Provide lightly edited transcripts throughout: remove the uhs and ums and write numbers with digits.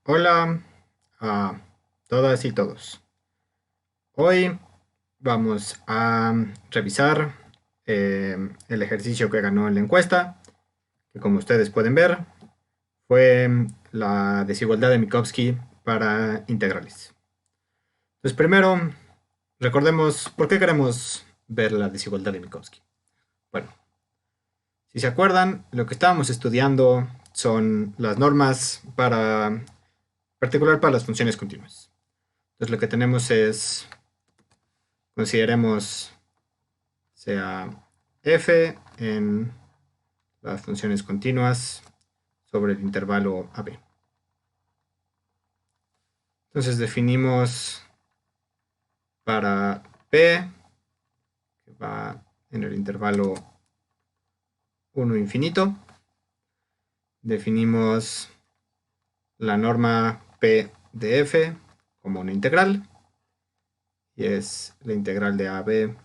Hola a todas y todos. Hoy vamos a revisar el ejercicio que ganó en la encuesta, que como ustedes pueden ver fue la desigualdad de Minkowski para integrales. Entonces primero recordemos por qué queremos ver la desigualdad de Minkowski. Bueno, si se acuerdan, lo que estábamos estudiando son las normas para, particular para las funciones continuas. Entonces lo que tenemos es, consideremos, sea f en las funciones continuas sobre el intervalo AB. Entonces definimos para P, que va en el intervalo 1 infinito, definimos la norma P de f como una integral, y es la integral de AB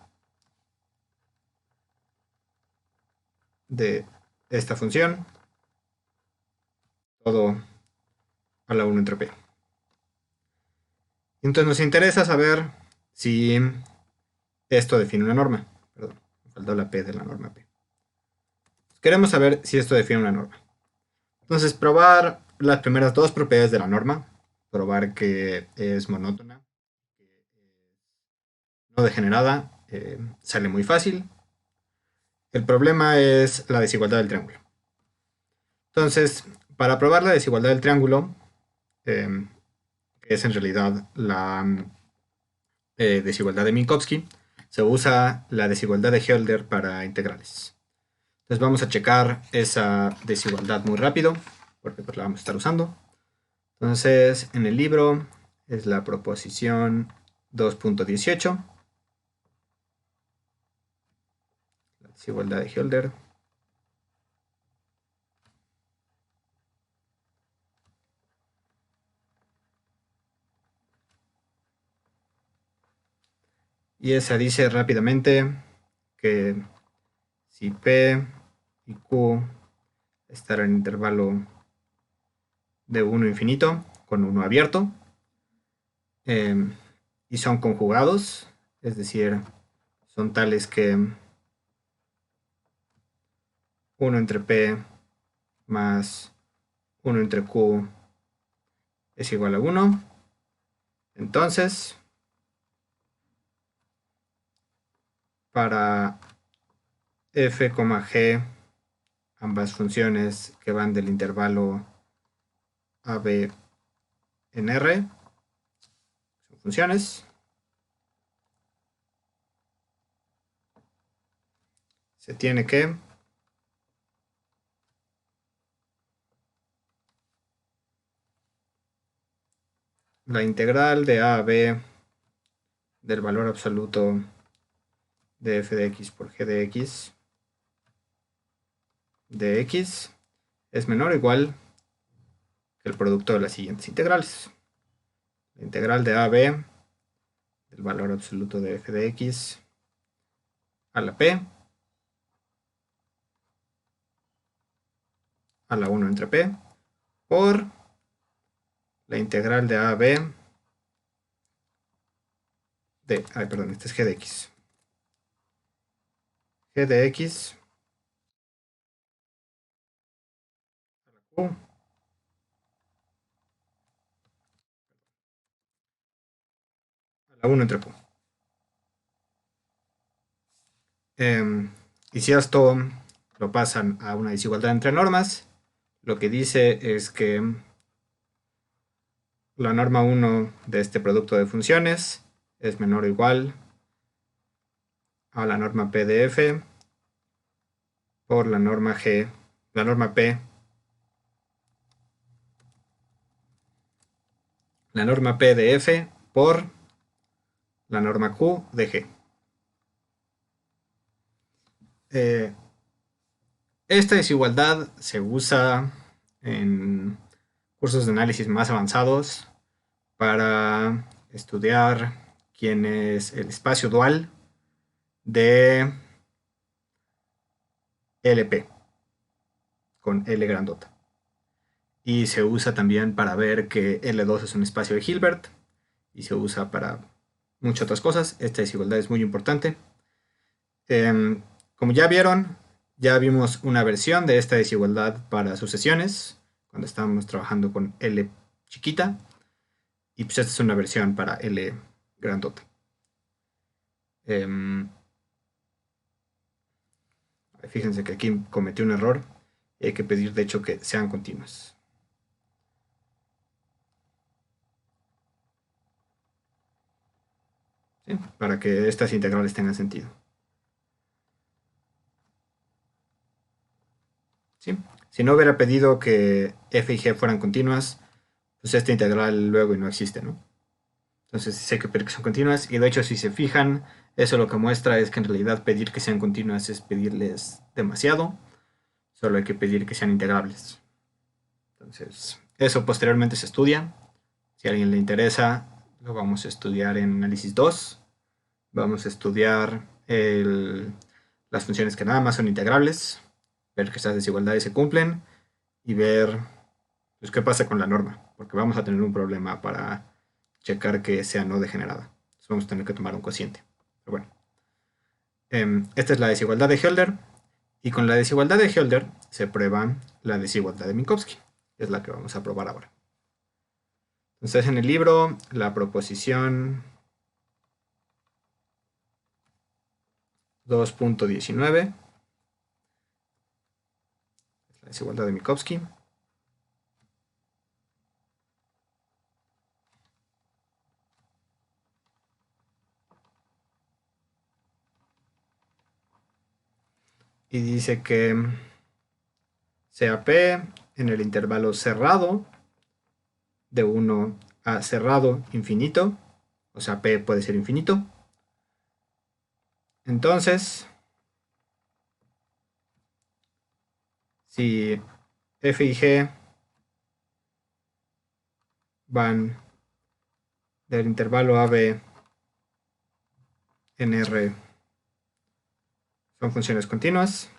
de esta función, todo a la 1 entre P. Entonces nos interesa saber si esto define una norma. Perdón, me faltó la P de la norma P. Queremos saber si esto define una norma. Entonces, probar las primeras dos propiedades de la norma. Probar que es monótona, que es no degenerada, sale muy fácil. El problema es la desigualdad del triángulo. Entonces, para probar la desigualdad del triángulo, que es en realidad la desigualdad de Minkowski, se usa la desigualdad de Hölder para integrales. Entonces vamos a checar esa desigualdad muy rápido, porque pues la vamos a estar usando. Entonces en el libro es la proposición 2.18, la desigualdad de Hölder. Y esa dice rápidamente que si P y Q están en el intervalo de 1 infinito, con 1 abierto, y son conjugados, es decir, son tales que 1 entre P más 1 entre Q es igual a 1. Entonces, para f, g, ambas funciones que van del intervalo AB en R, son funciones, se tiene que la integral de A a B del valor absoluto de f de x por g de x es menor o igual que el producto de las siguientes integrales. La integral de A a B del valor absoluto de f de x a la p a la 1 entre p por la integral de A a B de, perdón, este es g de x. G de x a la q a la 1 entre q. Y si esto lo pasan a una desigualdad entre normas, lo que dice es que la norma 1 de este producto de funciones es menor o igual a la norma P de f por la norma G, la norma P, la norma P de f por la norma Q de G. Esta desigualdad se usa en cursos de análisis más avanzados para estudiar quién es el espacio dual de LP con L grandota. y se usa también para ver que L2 es un espacio de Hilbert y se usa para muchas otras cosas. Esta desigualdad es muy importante. Como ya vieron, ya vimos una versión de esta desigualdad para sucesiones cuando estábamos trabajando con L chiquita, y pues esta es una versión para L grandota. Fíjense que aquí cometí un error y hay que pedir de hecho que sean continuas. ¿Sí? Para que estas integrales tengan sentido. ¿Sí? Si no hubiera pedido que f y g fueran continuas, pues esta integral luego y no existe, ¿no? Entonces sé que pedir que son continuas, y de hecho si se fijan, eso lo que muestra es que en realidad pedir que sean continuas es pedirles demasiado, solo hay que pedir que sean integrables. Entonces, eso posteriormente se estudia. Si a alguien le interesa, lo vamos a estudiar en análisis 2. Vamos a estudiar las funciones que nada más son integrables, ver que estas desigualdades se cumplen y ver pues, qué pasa con la norma, porque vamos a tener un problema para checar que sea no degenerada. Entonces vamos a tener que tomar un cociente. Pero bueno, esta es la desigualdad de Hölder, y con la desigualdad de Hölder se prueba la desigualdad de Minkowski, que es la que vamos a probar ahora. Entonces en el libro, la proposición 2.19, la desigualdad de Minkowski. Y dice que sea P en el intervalo cerrado de 1 a cerrado infinito, o sea, P puede ser infinito. Entonces, si F y G van del intervalo AB en R, son funciones continuas,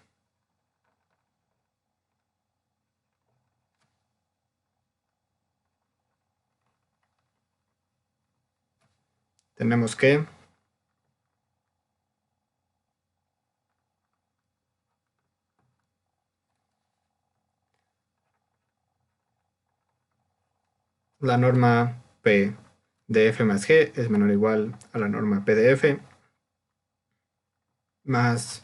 tenemos que la norma P de F más G es menor o igual a la norma P de F más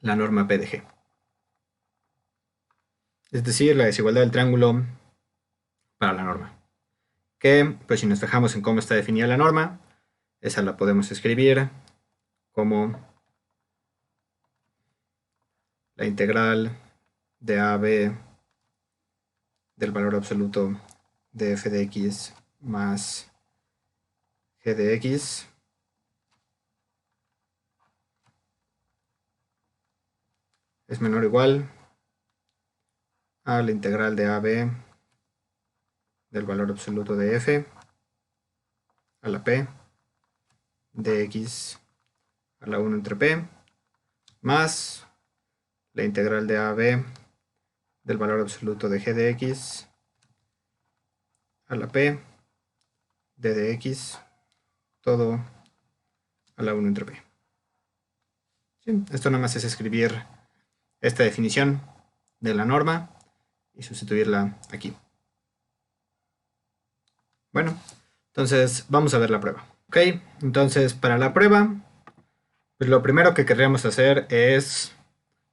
la norma P de G. Es decir, la desigualdad del triángulo para la norma. Que, pues si nos fijamos en cómo está definida la norma, esa la podemos escribir como la integral de AB del valor absoluto de f de x más g de x es menor o igual a la integral de AB del valor absoluto de f a la p de x a la 1 entre p más la integral de AB del valor absoluto de g de x a la p de x todo a la 1 entre p. ¿Sí? Esto nada más es escribir esta definición de la norma y sustituirla aquí. Bueno, entonces vamos a ver la prueba. Ok, entonces para la prueba, pues lo primero que querríamos hacer es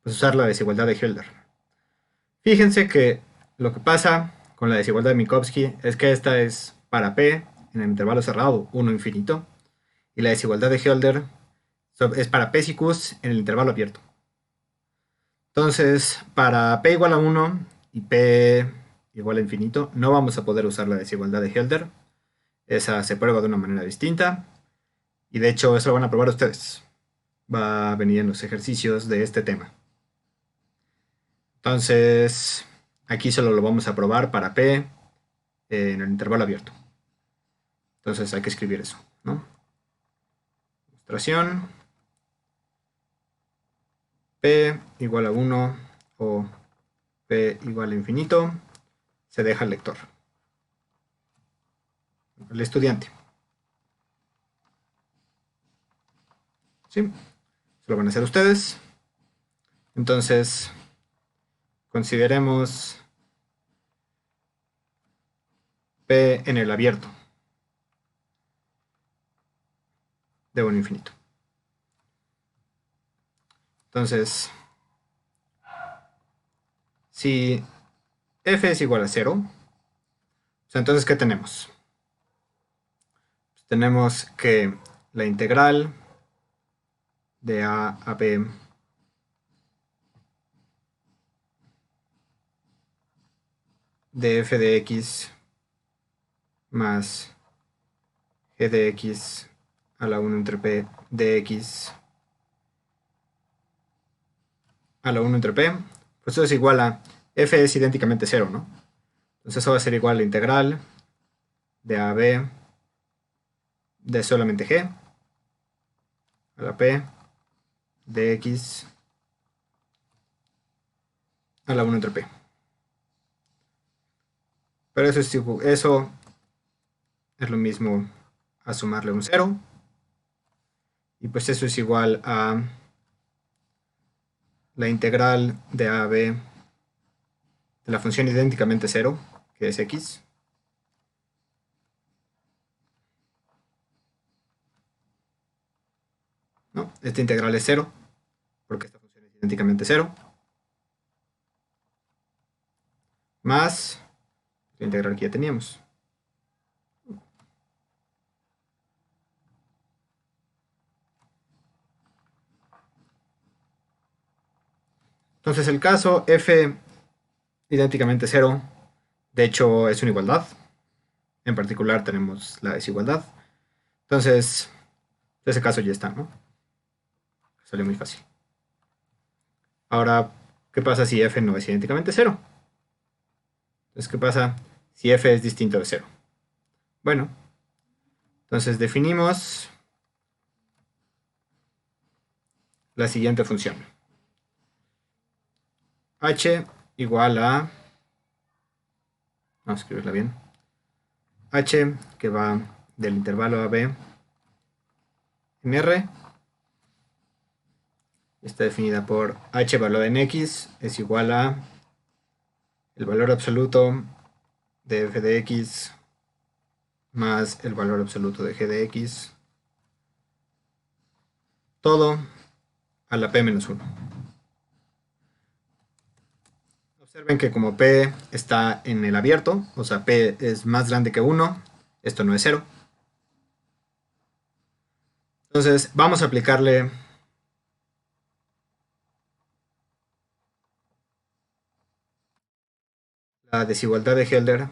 pues, usar la desigualdad de Hölder. Fíjense que lo que pasa con la desigualdad de Minkowski es que esta es para P en el intervalo cerrado 1 infinito, y la desigualdad de Hölder es para P y Q en el intervalo abierto. Entonces, para P igual a 1 y P igual a infinito, no vamos a poder usar la desigualdad de Hölder. Esa se prueba de una manera distinta, y de hecho eso lo van a probar ustedes. Va a venir en los ejercicios de este tema. Entonces, aquí solo lo vamos a probar para P en el intervalo abierto. Entonces hay que escribir eso, ¿no? Ilustración. P igual a 1 o P P igual a infinito, se deja al lector, el estudiante. ¿Sí? Eso lo van a hacer ustedes. Entonces, consideremos P en el abierto de un infinito. Entonces, si f es igual a 0, entonces, ¿qué tenemos? Pues tenemos que la integral de a b de f de x más g de x a la 1 entre p de x a la 1 entre p, pues eso es igual a f es idénticamente 0, ¿no? Entonces eso va a ser igual a la integral de a b de solamente g a la p de x a la 1 entre p. Pero eso es lo mismo a sumarle un 0. Y pues eso es igual a la integral de a b de la función idénticamente 0, que es x. No, esta integral es 0, porque esta función es idénticamente 0. Más la integral que ya teníamos. Entonces el caso f idénticamente 0, de hecho es una igualdad. En particular tenemos la desigualdad. Entonces, ese caso ya está, ¿no? Sale muy fácil. Ahora, ¿qué pasa si f no es idénticamente 0? Entonces, ¿qué pasa si f es distinto de 0? Bueno, entonces definimos la siguiente función. H igual a... Vamos a escribirla bien. H que va del intervalo a b en R está definida por h valorada en x es igual a el valor absoluto de f de x más el valor absoluto de g de x, todo a la p menos 1. Observen que como p está en el abierto, o sea, p es más grande que 1, esto no es 0. Entonces vamos a aplicarle la desigualdad de Hölder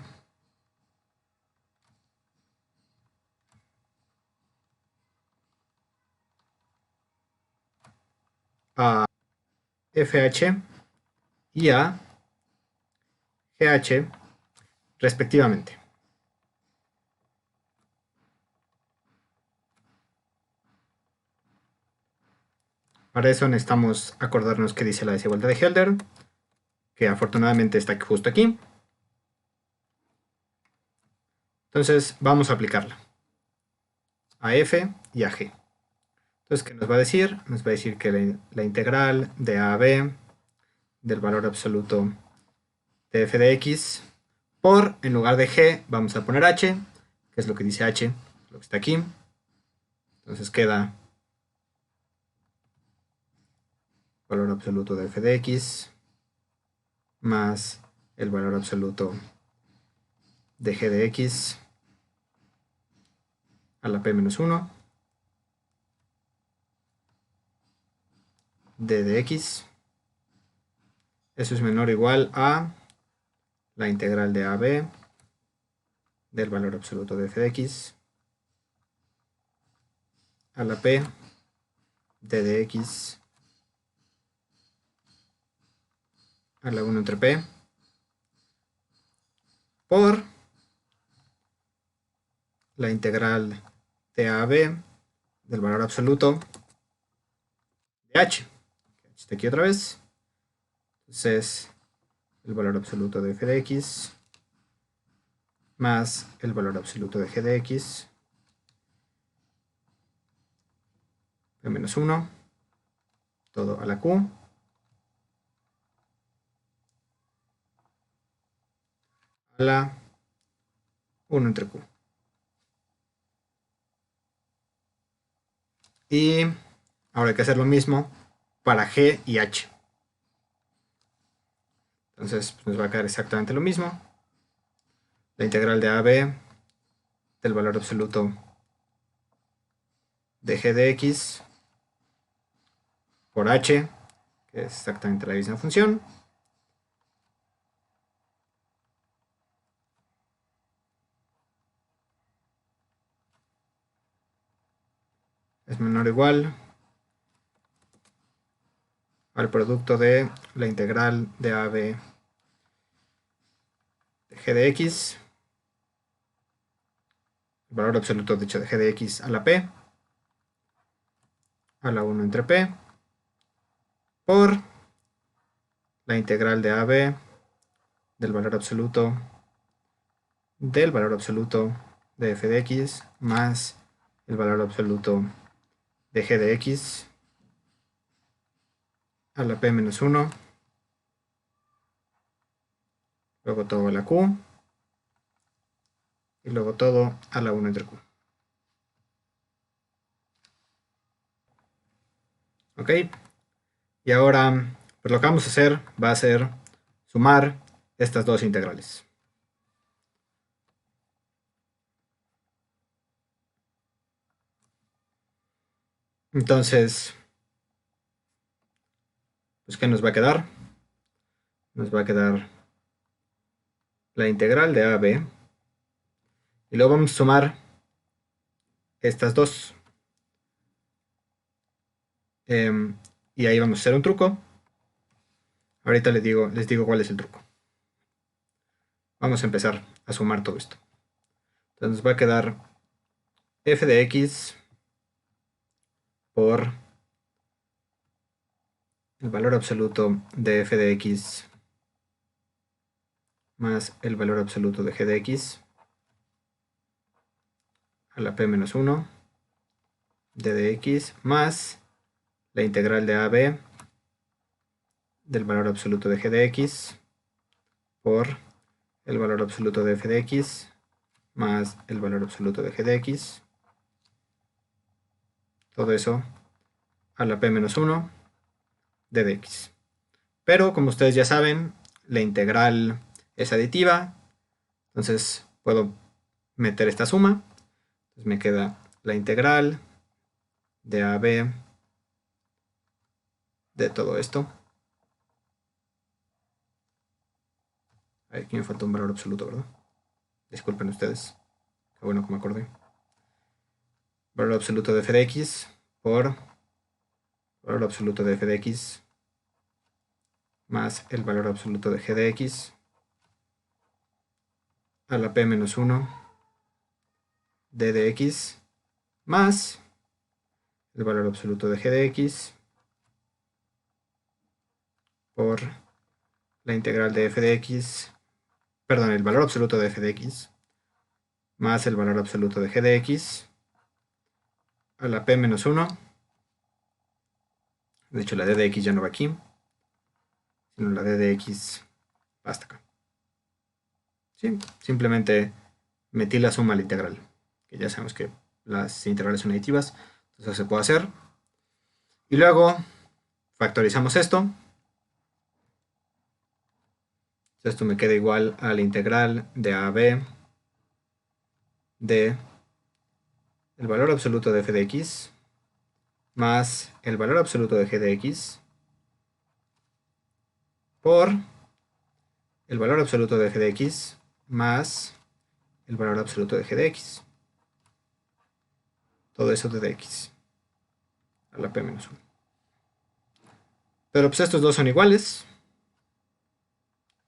a FH y a GH respectivamente. Para eso necesitamos acordarnos qué dice la desigualdad de Hölder, que afortunadamente está justo aquí. Entonces vamos a aplicarla a f y a g. Entonces, ¿qué nos va a decir? Nos va a decir que la integral de a a b del valor absoluto de f de x por, en lugar de g, vamos a poner h, que es lo que dice h, lo que está aquí. Entonces queda valor absoluto de f de x más el valor absoluto de g de x a la p menos 1 d de x. Eso es menor o igual a la integral de a b del valor absoluto de f de x a la p d de x a la 1 entre p por la integral de a b del valor absoluto de h. Está aquí otra vez. Entonces, el valor absoluto de f de x más el valor absoluto de g de x p menos 1, todo a la q, a la 1 entre q. Y ahora hay que hacer lo mismo para g y h. Entonces nos va a quedar exactamente lo mismo. La integral de a b del valor absoluto de g de x por h, que es exactamente la misma función, es menor o igual al producto de la integral de a b de g de x, el valor absoluto de hecho de g de x a la p, a la 1 entre p, por la integral de a b del valor absoluto de f de x más el valor absoluto de g de x a la p menos 1, luego todo a la q, y luego todo a la 1 entre q. ¿Ok? Y ahora, pues lo que vamos a hacer va a ser sumar estas dos integrales. Entonces, pues ¿qué nos va a quedar? Nos va a quedar la integral de AB. Y luego vamos a sumar estas dos. Y ahí vamos a hacer un truco. Ahorita les digo cuál es el truco. Vamos a empezar a sumar todo esto. Entonces nos va a quedar f de x por el valor absoluto de f de x más el valor absoluto de g de x a la p menos 1 de x más la integral de AB del valor absoluto de g de x por el valor absoluto de f de x más el valor absoluto de g de x, todo eso a la p menos 1 de dx. Pero como ustedes ya saben, la integral es aditiva, entonces puedo meter esta suma. Entonces me queda la integral de AB de todo esto. Aquí me falta un valor absoluto, ¿verdad? Disculpen ustedes. Qué bueno que me acordé. Valor absoluto de f de x por valor absoluto de f de x más el valor absoluto de g de x a la p menos 1 d de x más el valor absoluto de g de x por la integral de f de x, perdón, el valor absoluto de f de x más el valor absoluto de g de x a la p menos 1. De hecho, la d de x ya no va aquí, sino la d de x va hasta acá. ¿Sí? Simplemente metí la suma a la integral, que ya sabemos que las integrales son aditivas, entonces se puede hacer. Y luego factorizamos esto. Esto me queda igual a la integral de AB de el valor absoluto de f de x más el valor absoluto de g de x por el valor absoluto de f de x más el valor absoluto de g de x. Todo eso de dx a la p menos 1. Pero pues estos dos son iguales.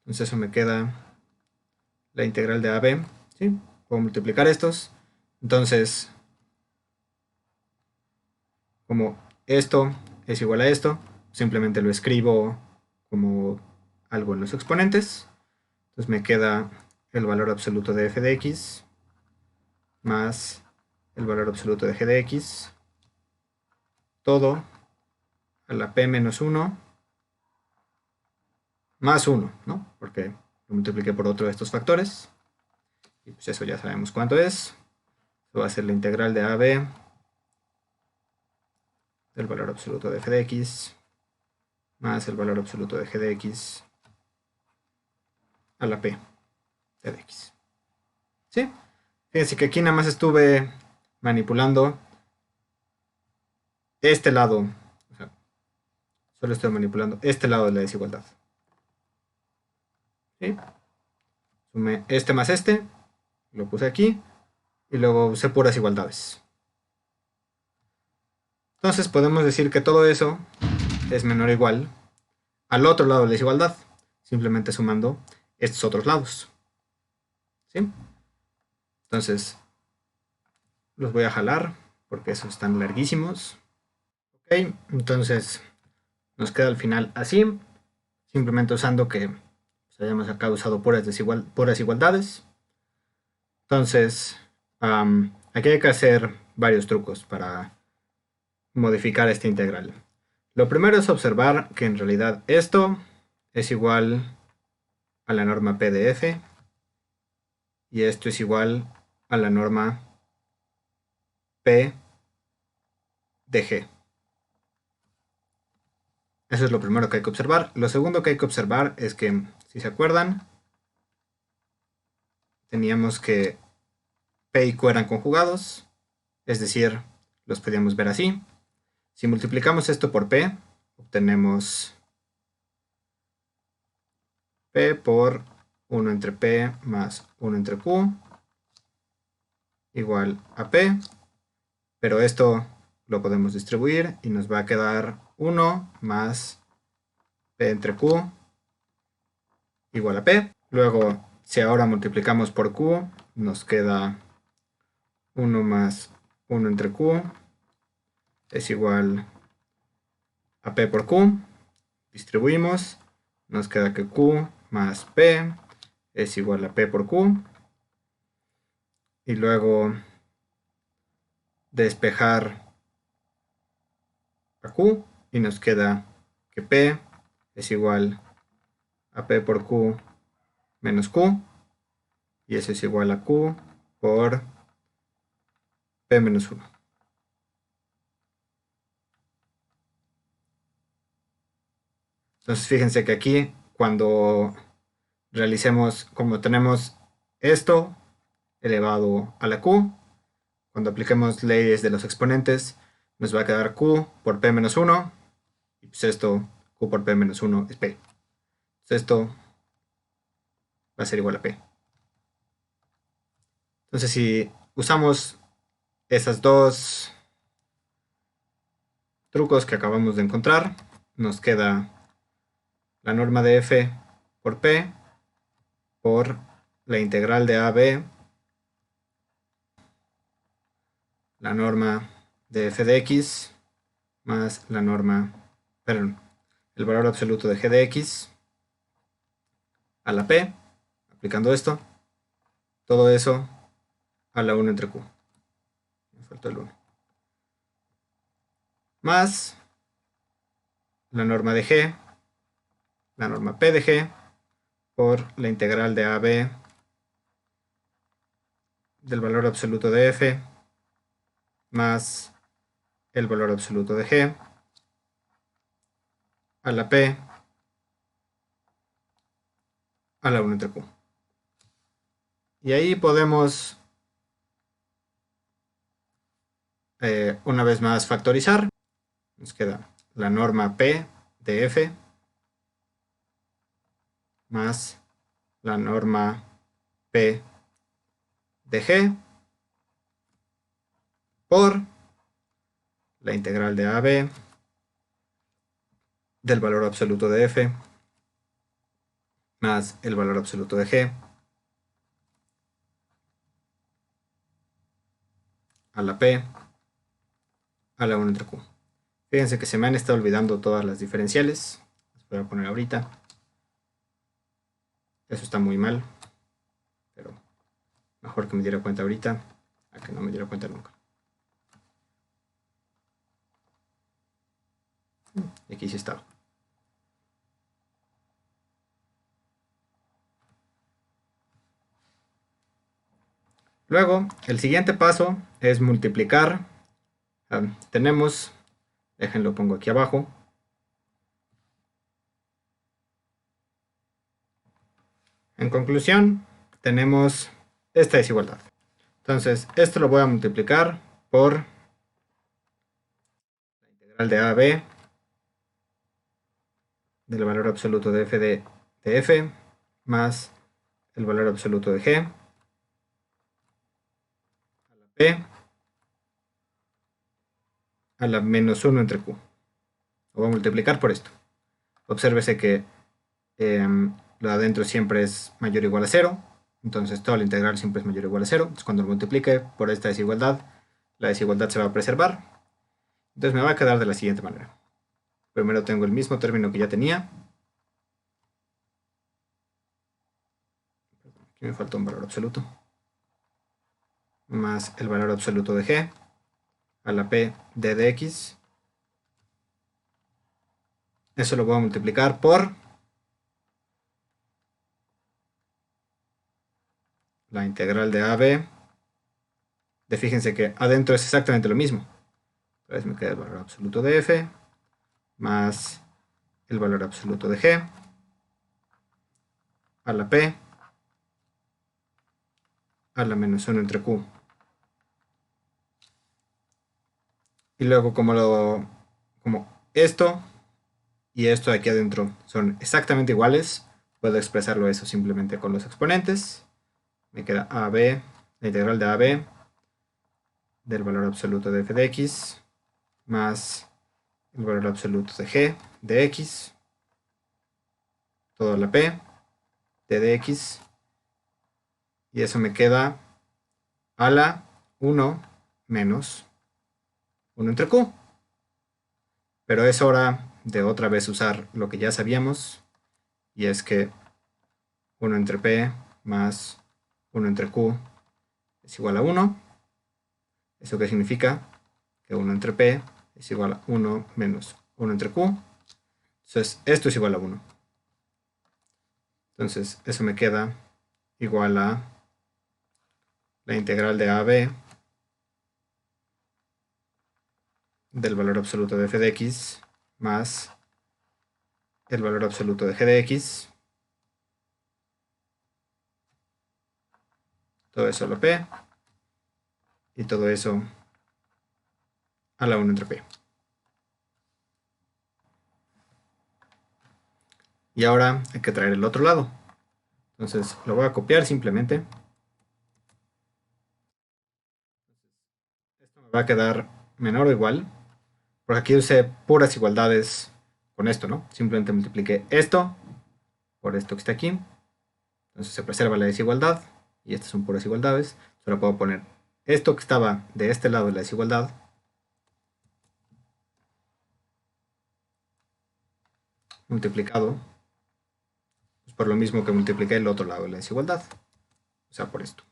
Entonces eso me queda la integral de AB. ¿Sí? Puedo multiplicar estos. Entonces, como esto es igual a esto, simplemente lo escribo como algo en los exponentes. Entonces me queda el valor absoluto de f de x más el valor absoluto de g de x, todo a la p menos 1 más 1, ¿no? Porque lo multipliqué por otro de estos factores. Y pues eso ya sabemos cuánto es. Eso va a ser la integral de a b del valor absoluto de f de x más el valor absoluto de g de x a la p de x. ¿Sí? Fíjense que aquí nada más estuve manipulando este lado. O sea, solo estoy manipulando este lado de la desigualdad. ¿Sí? Sumé este más este, lo puse aquí, y luego usé puras igualdades. Entonces podemos decir que todo eso es menor o igual al otro lado de la desigualdad, simplemente sumando estos otros lados. ¿Sí? Entonces, los voy a jalar, porque esos están larguísimos. Ok, entonces nos queda al final así, simplemente usando que hayamos acá usado puras igualdades. Entonces, aquí hay que hacer varios trucos para modificar esta integral. Lo primero es observar que en realidad esto es igual a la norma P de F y esto es igual a la norma P de G. Eso es lo primero que hay que observar. Lo segundo que hay que observar es que, si se acuerdan, teníamos que P y Q eran conjugados, es decir, los podíamos ver así. Si multiplicamos esto por P, obtenemos P por 1 entre P más 1 entre Q igual a P, pero esto lo podemos distribuir y nos va a quedar 1 más P entre Q igual a P. Luego, si ahora multiplicamos por Q, nos queda 1 más 1 entre Q es igual a P por Q. Distribuimos, nos queda que Q más P es igual a P por Q. Y luego despejar a Q y nos queda que P es igual a P por Q menos Q. Y eso es igual a Q por P menos 1. Entonces fíjense que aquí cuando realicemos, como tenemos esto elevado a la Q, cuando apliquemos leyes de los exponentes, nos va a quedar Q por P menos 1, y pues esto, Q por P menos 1 es P. Entonces esto va a ser igual a P. Entonces si usamos esos dos trucos que acabamos de encontrar, nos queda la norma de F por P por la integral de AB, la norma de F de X más la norma, perdón, el valor absoluto de G de X a la P, aplicando esto, todo eso a la 1 entre Q. Me faltó el 1. Más la norma de G, la norma P de G, por la integral de AB del valor absoluto de F más el valor absoluto de G a la P a la 1 entre Q. Y ahí podemos una vez más factorizar. Nos queda la norma P de F más la norma P de G por la integral de AB del valor absoluto de F más el valor absoluto de G a la P a la 1 entre Q. Fíjense que se me han estado olvidando todas las diferenciales. Las voy a poner ahorita. Eso está muy mal, pero mejor que me diera cuenta ahorita a que no me diera cuenta nunca. Y aquí sí estaba. Luego, el siguiente paso es multiplicar. Tenemos, déjenlo pongo aquí abajo. En conclusión, tenemos esta desigualdad. Entonces, esto lo voy a multiplicar por la integral de a a b del valor absoluto de f de f más el valor absoluto de g a la p a la menos 1 entre q. Lo voy a multiplicar por esto. Obsérvese que lo de adentro siempre es mayor o igual a 0. Entonces toda la integral siempre es mayor o igual a 0. Entonces cuando lo multiplique por esta desigualdad, la desigualdad se va a preservar. Entonces me va a quedar de la siguiente manera. Primero tengo el mismo término que ya tenía. Aquí me falta un valor absoluto. Más el valor absoluto de g a la p de x. Eso lo voy a multiplicar por la integral de a b. Fíjense que adentro es exactamente lo mismo. Entonces me queda el valor absoluto de f más el valor absoluto de g a la p a la menos 1 entre q. Y luego como esto y esto de aquí adentro son exactamente iguales, puedo expresarlo eso simplemente con los exponentes. Me queda AB, la integral de AB del valor absoluto de f de x más el valor absoluto de g de x, todo a la p de x, y eso me queda a la 1 menos 1 entre q. Pero es hora de otra vez usar lo que ya sabíamos, y es que 1 entre p más 1 entre q es igual a 1. ¿Eso qué significa? Que 1 entre p es igual a 1 menos 1 entre q. Entonces esto es igual a 1. Entonces eso me queda igual a la integral de AB del valor absoluto de f de x más el valor absoluto de g de x. Todo eso a la p. Y todo eso a la 1 entre p. Y ahora hay que traer el otro lado. Entonces lo voy a copiar simplemente. Esto me va a quedar menor o igual. Porque aquí usé puras igualdades con esto, ¿no? Simplemente multipliqué esto por esto que está aquí. Entonces se preserva la desigualdad. Y estas son puras igualdades. Solo puedo poner esto que estaba de este lado de la desigualdad. Multiplicado pues por lo mismo que multipliqué el otro lado de la desigualdad. O sea, por esto.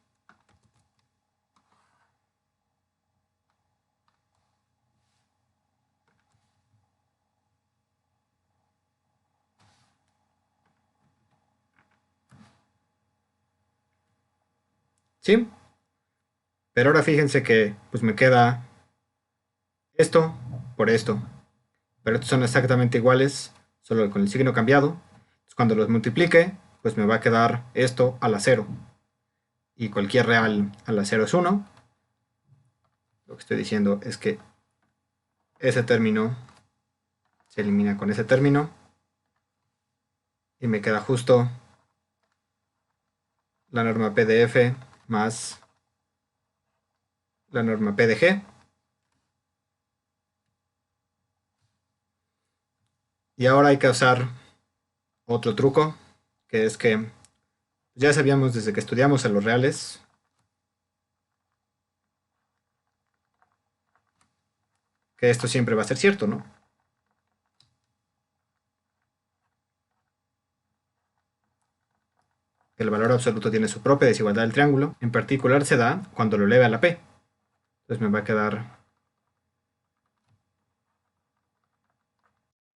¿Sí? Pero ahora fíjense que pues me queda esto por esto. Pero estos son exactamente iguales, solo con el signo cambiado. Entonces, cuando los multiplique, pues me va a quedar esto a la 0. Y cualquier real a la 0 es 1. Lo que estoy diciendo es que ese término se elimina con ese término. Y me queda justo la norma P de F más la norma P de G. Y ahora hay que usar otro truco, que es que ya sabíamos desde que estudiamos a los reales que esto siempre va a ser cierto, ¿no? el valor absoluto tiene su propia desigualdad del triángulo. En particular se da cuando lo eleve a la p. Entonces me va a quedar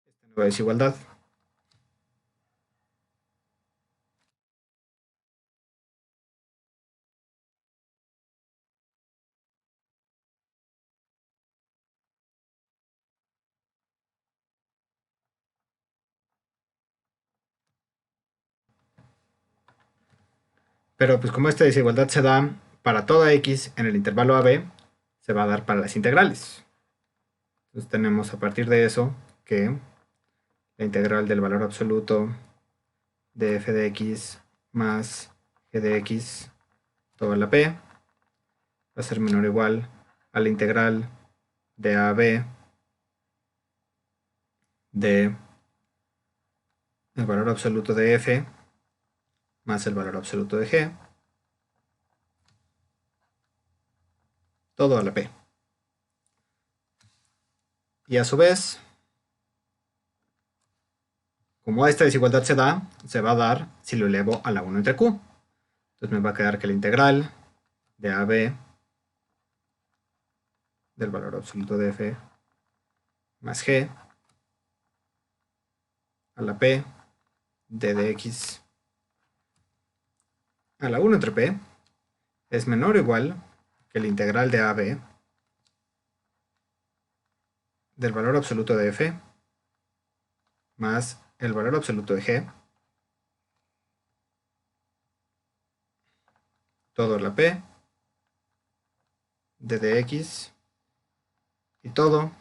esta nueva desigualdad. Pero pues como esta desigualdad se da para toda x en el intervalo AB, se va a dar para las integrales. Entonces tenemos a partir de eso que la integral del valor absoluto de f de x más g de x todo a la p va a ser menor o igual a la integral de AB de el valor absoluto de f más el valor absoluto de g todo a la p. Y a su vez, como esta desigualdad se da, se va a dar si lo elevo a la 1 entre q. Entonces me va a quedar que la integral de AB del valor absoluto de f más g a la p de dx a la 1 entre p es menor o igual que la integral de AB del valor absoluto de f más el valor absoluto de g todo a la p de dx y todo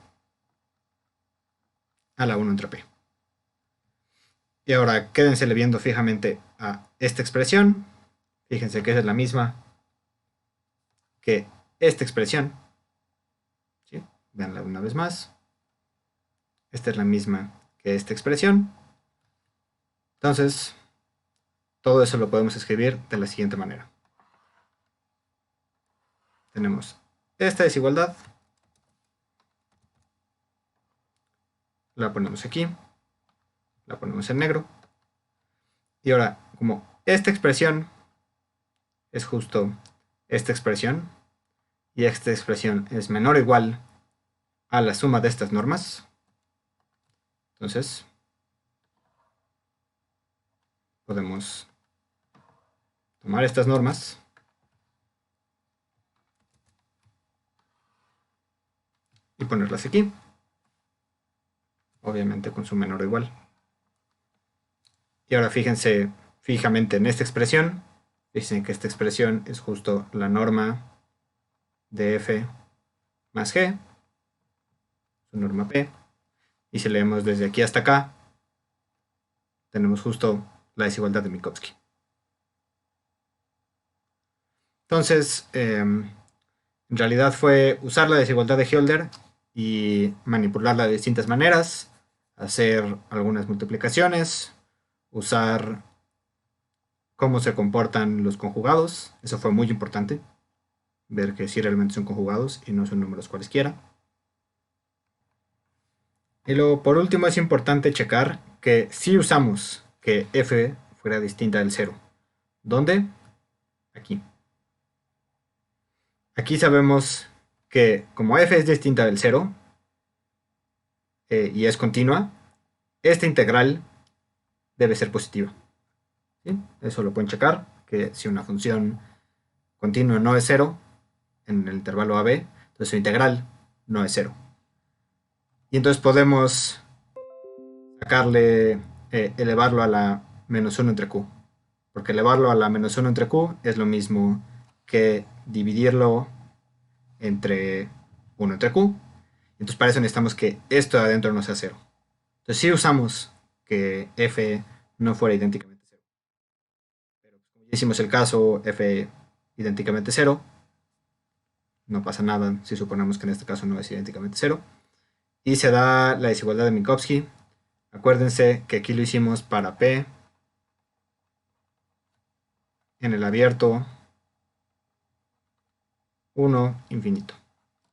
a la 1 entre p. Y ahora quédense viendo fijamente a esta expresión. Fíjense que es la misma que esta expresión. ¿Sí? Veanla una vez más. Esta es la misma que esta expresión. Entonces, todo eso lo podemos escribir de la siguiente manera. Tenemos esta desigualdad. La ponemos aquí. La ponemos en negro. Y ahora, como esta expresión es justo esta expresión, y esta expresión es menor o igual a la suma de estas normas, entonces podemos tomar estas normas y ponerlas aquí, obviamente con su menor o igual. Y ahora fíjense fijamente en esta expresión. Dicen que esta expresión es justo la norma de f más g, su norma p. Y si leemos desde aquí hasta acá, tenemos justo la desigualdad de Minkowski. Entonces, en realidad fue usar la desigualdad de Hölder y manipularla de distintas maneras, hacer algunas multiplicaciones, usar cómo se comportan los conjugados. Eso fue muy importante, ver que sí realmente son conjugados y no son números cualesquiera. Y luego, por último, es importante checar que si usamos que f fuera distinta del 0. ¿Dónde? Aquí. Aquí sabemos que como f es distinta del 0 y es continua, esta integral debe ser positiva. ¿Sí? Eso lo pueden checar, que si una función continua no es 0 en el intervalo AB, entonces su integral no es 0. Y entonces podemos sacarle, elevarlo a la menos 1 entre q. Porque elevarlo a la menos 1 entre q es lo mismo que dividirlo entre 1 entre q. Entonces para eso necesitamos que esto de adentro no sea 0. Entonces si usamos que f no fuera idénticamente 0. Pero como ya hicimos el caso f idénticamente 0, no pasa nada si suponemos que en este caso no es idénticamente 0. Y se da la desigualdad de Minkowski. Acuérdense que aquí lo hicimos para p en el abierto 1 infinito.